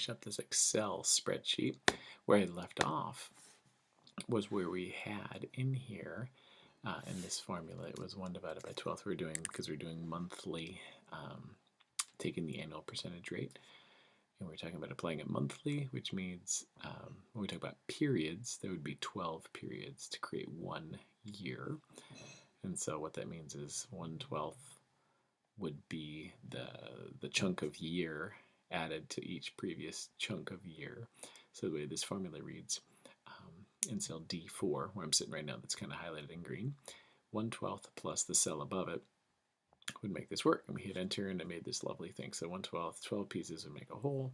up this Excel spreadsheet. Where I left off was where we had in here, in this formula, it was 1 divided by 12. We're doing, because we're doing monthly, taking the annual percentage rate. And we're talking about applying it monthly, which means when we talk about periods, there would be 12 periods to create 1 year. And so what that means is 1/12 would be the chunk of year added to each previous chunk of year. So the way this formula reads, in cell D4, where I'm sitting right now, that's kind of highlighted in green, 1/12 plus the cell above it would make this work. And we hit enter and it made this lovely thing. So 1/12, 12 pieces would make a whole.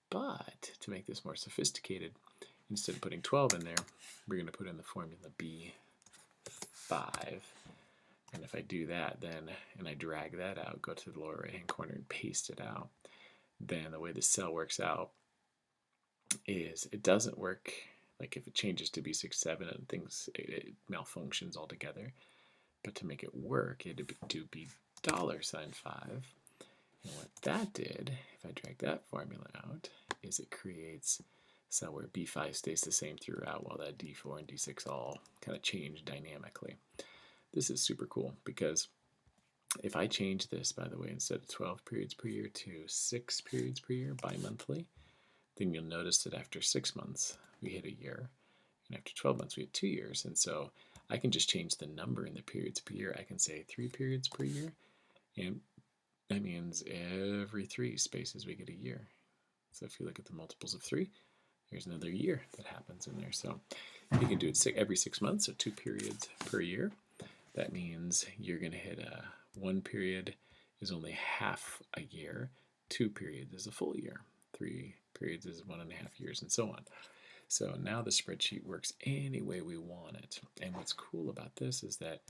But to make this more sophisticated, instead of putting 12 in there, we're going to put in the formula B5. And if I do that, then, and I drag that out, go to the lower right-hand corner and paste it out, then the way the cell works out is it doesn't work, like if it changes to B67 and things, it malfunctions altogether. But to make it work, it would do be $5. And what that did, if I drag that formula out, is it creates a cell where B5 stays the same throughout, while that D4 and D6 all kind of change dynamically. This is super cool because if I change this, by the way, instead of 12 periods per year to 6 periods per year bi-monthly, then you'll notice that after 6 months, we hit a year. And after 12 months, we hit 2 years. And so I can just change the number in the periods per year. I can say 3 periods per year. And that means every 3 spaces we get a year. So if you look at the multiples of 3, there's another year that happens in there. So you can do it every 6 months, so 2 periods per year. That means you're going to hit 1 period is only half a year, 2 periods is a full year, 3 periods is 1.5 years, and so on. So now the spreadsheet works any way we want it. And what's cool about this is that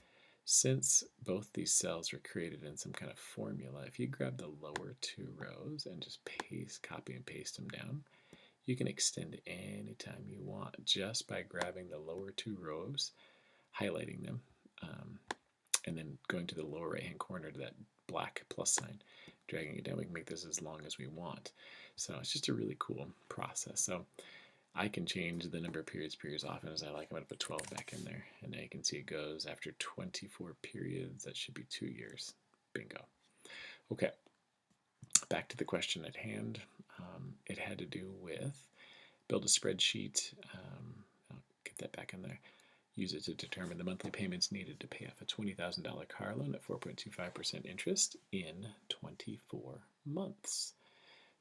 since both these cells were created in some kind of formula, if you grab the lower 2 rows and just copy and paste them down, you can extend anytime you want just by grabbing the lower 2 rows, highlighting them, and then going to the lower right-hand corner to that black plus sign, dragging it down. We can make this as long as we want. So it's just a really cool process. So I can change the number of periods per year as often as I like. I'm going to put 12 back in there. And now you can see it goes after 24 periods. That should be 2 years. Bingo. Okay, back to the question at hand. It had to do with build a spreadsheet. I'll get that back in there. Use it to determine the monthly payments needed to pay off a $20,000 car loan at 4.25% interest in 24 months.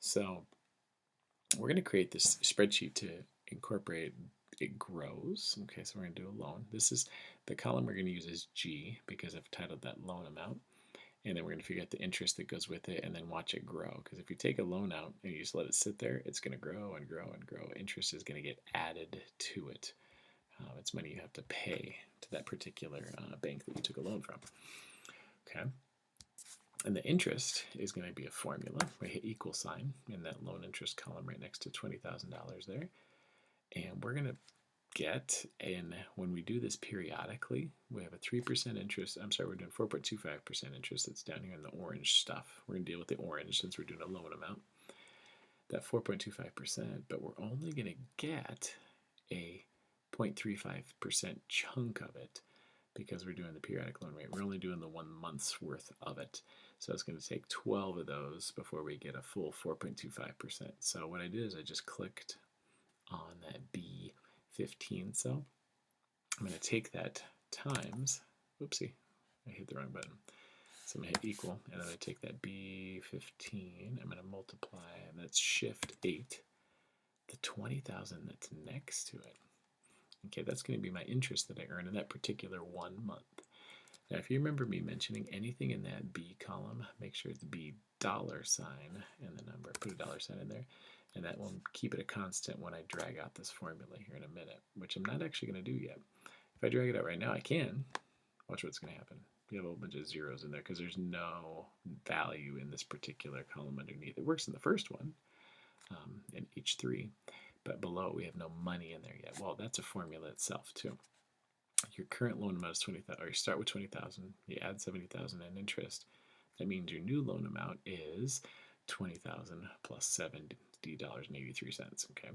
So we're going to create this spreadsheet to incorporate it grows. Okay, so we're going to do a loan. This is the column we're going to use is G because I've titled that loan amount. And then we're going to figure out the interest that goes with it and then watch it grow. Because if you take a loan out and you just let it sit there, it's going to grow and grow and grow. Interest is going to get added to it. It's money you have to pay to that particular bank that you took a loan from. Okay. And the interest is going to be a formula. We hit equal sign in that loan interest column right next to $20,000 there. And we're going to get, and when we do this periodically, we have a 3% interest. I'm sorry, we're doing 4.25% interest. That's down here in the orange stuff. We're going to deal with the orange since we're doing a loan amount. That 4.25%, but we're only going to get a 0.35% chunk of it because we're doing the periodic loan rate. We're only doing the 1 month's worth of it. So it's going to take 12 of those before we get a full 4.25%. So what I did is I just clicked on that B15 cell. I'm going to take that times, whoopsie, I hit the wrong button. So I'm going to hit equal, and I'm going to take that B15, I'm going to multiply, and that's shift 8, the 20,000 that's next to it. Okay, that's going to be my interest that I earn in that particular 1 month. Now, if you remember me mentioning anything in that B column, make sure it's B $sign and the number. Put a $sign in there, and that will keep it a constant when I drag out this formula here in a minute, which I'm not actually going to do yet. If I drag it out right now, I can. Watch what's going to happen. You have a whole bunch of zeros in there because there's no value in this particular column underneath. It works in the first one, in H3. But below we have no money in there yet. Well, that's a formula itself too. Your current loan amount is 20,000, or you start with 20,000, you add 70,000 in interest. That means your new loan amount is 20,000 plus $50.83. Okay,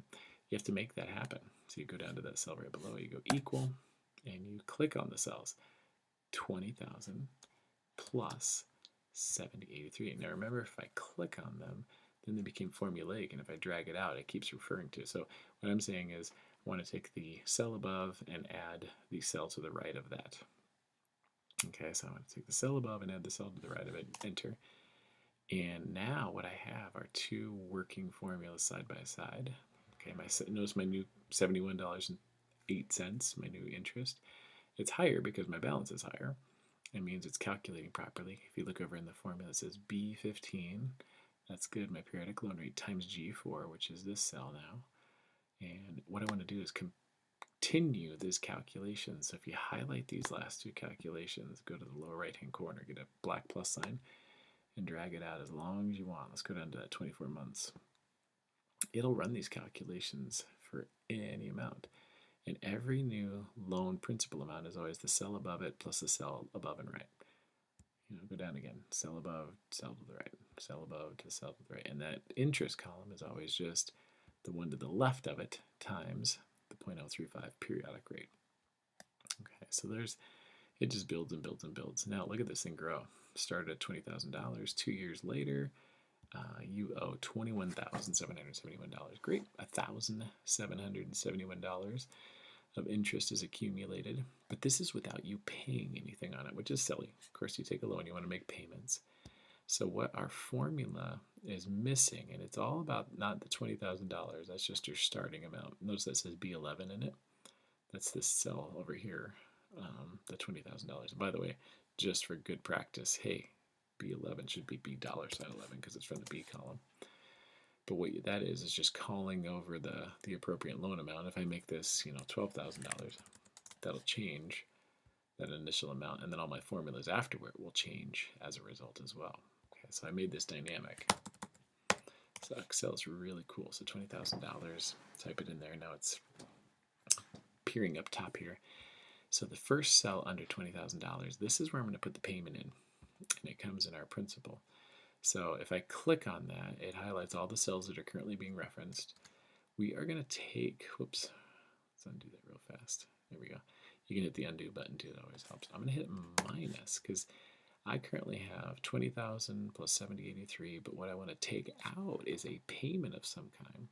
you have to make that happen. So you go down to that cell right below, you go equal, and you click on the cells. 20,000 plus 7083. Now remember, if I click on them, then they became formulaic, and if I drag it out, it keeps referring to. So what I'm saying is I want to take the cell above and add the cell to the right of that. Okay, so I want to take the cell above and add the cell to the right of it, enter. And now what I have are two working formulas side by side. Okay, notice my new $71.08, my new interest. It's higher because my balance is higher. It means it's calculating properly. If you look over in the formula, it says B15. That's good. My periodic loan rate times G4, which is this cell now. And what I want to do is continue this calculation. So if you highlight these last two calculations, go to the lower right-hand corner, get a black plus sign, and drag it out as long as you want. Let's go down to that 24 months. It'll run these calculations for any amount. And every new loan principal amount is always the cell above it plus the cell above and right. Go down again, cell above, cell to the right, cell above to cell to the right. And that interest column is always just the one to the left of it times the 0.035 periodic rate. Okay, so it just builds and builds and builds. Now look at this thing grow. Started at $20,000. 2 years later, you owe $21,771. Great, $1,771 of interest is accumulated, but this is without you paying anything on it, which is silly. Of course, you take a loan, you want to make payments. So what our formula is missing, and it's all about not the $20,000, that's just your starting amount. Notice that says B11 in it. That's this cell over here, the $20,000. By the way, just for good practice, hey, B11 should be $$11 because it's from the B column. But what that is just calling over the appropriate loan amount. If I make this, $12,000, that'll change that initial amount, and then all my formulas afterward will change as a result as well. Okay, so I made this dynamic. So Excel is really cool. So $20,000, type it in there. Now it's appearing up top here. So the first cell under $20,000, this is where I'm going to put the payment in, and it comes in our principal. So if I click on that, it highlights all the cells that are currently being referenced. We are going to take, whoops, let's undo that real fast. There we go. You can hit the undo button too, that always helps. I'm going to hit minus because I currently have 20,000 plus 7083, but what I want to take out is a payment of some kind.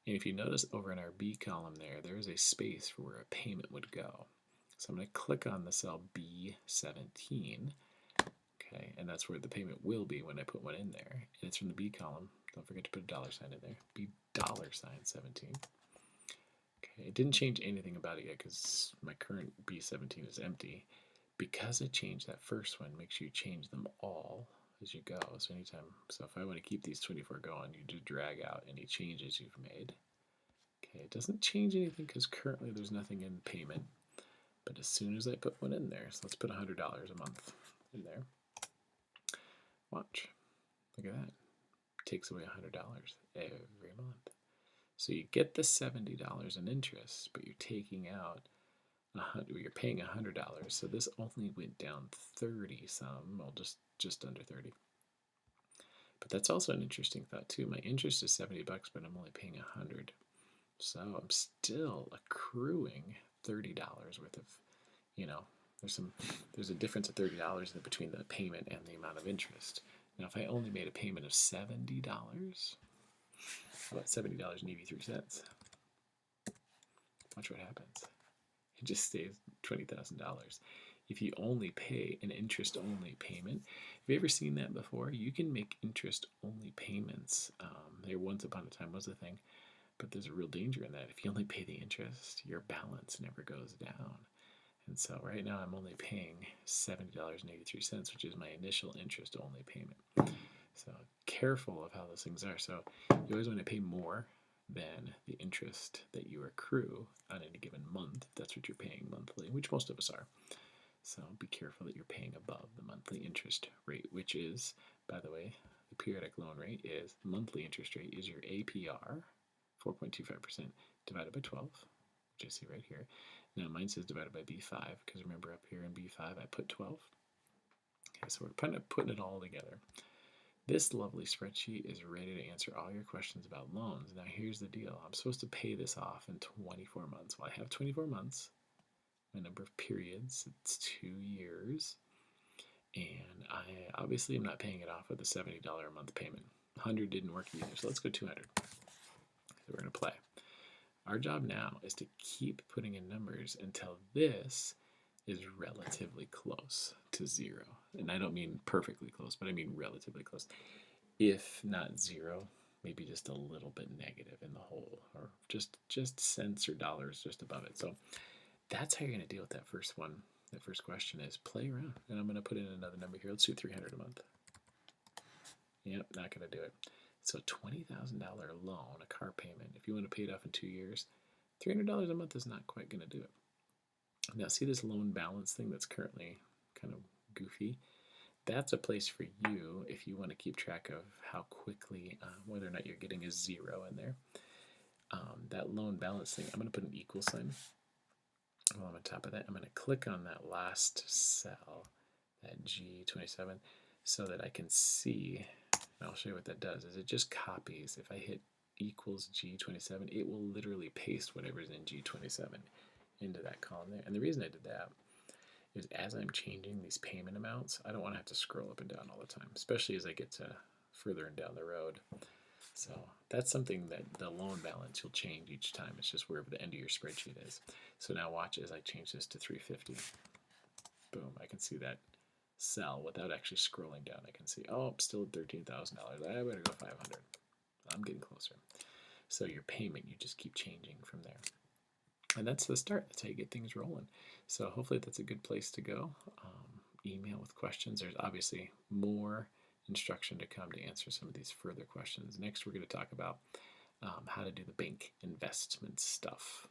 And if you notice over in our B column there is a space for where a payment would go. So I'm going to click on the cell B17. Okay, and that's where the payment will be when I put one in there. And it's from the B column. Don't forget to put a dollar sign in there. B $17. Okay, it didn't change anything about it yet because my current B17 is empty. Because it changed that first one, make sure you change them all as you go. So if I want to keep these 24 going, you just drag out any changes you've made. Okay, it doesn't change anything because currently there's nothing in payment. But as soon as I put one in there, so let's put $100 a month in there. Watch. Look at that. Takes away $100 every month. So you get the $70 in interest, but you're taking out you're paying $100. So this only went down 30 some, well, just under 30. But that's also an interesting thought too. My interest is $70, but I'm only paying 100. So I'm still accruing $30 worth of, there's a difference of $30 between the payment and the amount of interest. Now, if I only made a payment of $70, about $70.83, watch what happens. It just stays $20,000. If you only pay an interest-only payment, have you ever seen that before? You can make interest-only payments. There once upon a time was a thing, but there's a real danger in that. If you only pay the interest, your balance never goes down. And so right now I'm only paying $70.83, which is my initial interest-only payment. So careful of how those things are. So you always want to pay more than the interest that you accrue on any given month, if that's what you're paying monthly, which most of us are. So be careful that you're paying above the monthly interest rate, which is, by the way, the periodic loan rate is, monthly interest rate is your APR, 4.25%, divided by 12, which I see right here. Now mine says divided by B5, because remember up here in B5 I put 12. Okay, so we're putting it all together. This lovely spreadsheet is ready to answer all your questions about loans. Now here's the deal. I'm supposed to pay this off in 24 months. Well, I have 24 months. My number of periods, it's 2 years. And I obviously am not paying it off with a $70 a month payment. 100 didn't work either, so let's go 200. So we're going to play. Our job now is to keep putting in numbers until this is relatively close to 0. And I don't mean perfectly close, but I mean relatively close. If not 0, maybe just a little bit negative in the whole, or just cents or dollars just above it. So that's how you're going to deal with that first one. That first question is play around. And I'm going to put in another number here. Let's do 300 a month. Yep, not going to do it. So $20,000 loan, a car payment, if you want to pay it off in 2 years, $300 a month is not quite going to do it. Now see this loan balance thing that's currently kind of goofy? That's a place for you if you want to keep track of how quickly, whether or not you're getting a 0 in there. That loan balance thing, I'm going to put an equal sign. While I'm on top of that, I'm going to click on that last cell, that G27, so that I can see, and I'll show you what that does, is it just copies. If I hit equals G27, it will literally paste whatever's in G27 into that column there. And the reason I did that is as I'm changing these payment amounts, I don't want to have to scroll up and down all the time, especially as I get to further and down the road. So that's something that the loan balance you'll change each time. It's just wherever the end of your spreadsheet is. So now watch as I change this to 350. Boom, I can see that cell without actually scrolling down. I can see, oh, I'm still at $13,000. I better go 500. I'm getting closer. So your payment, you just keep changing from there. And that's the start. That's how you get things rolling. So hopefully that's a good place to go. Email with questions. There's obviously more instruction to come to answer some of these further questions. Next, we're going to talk about how to do the bank investment stuff.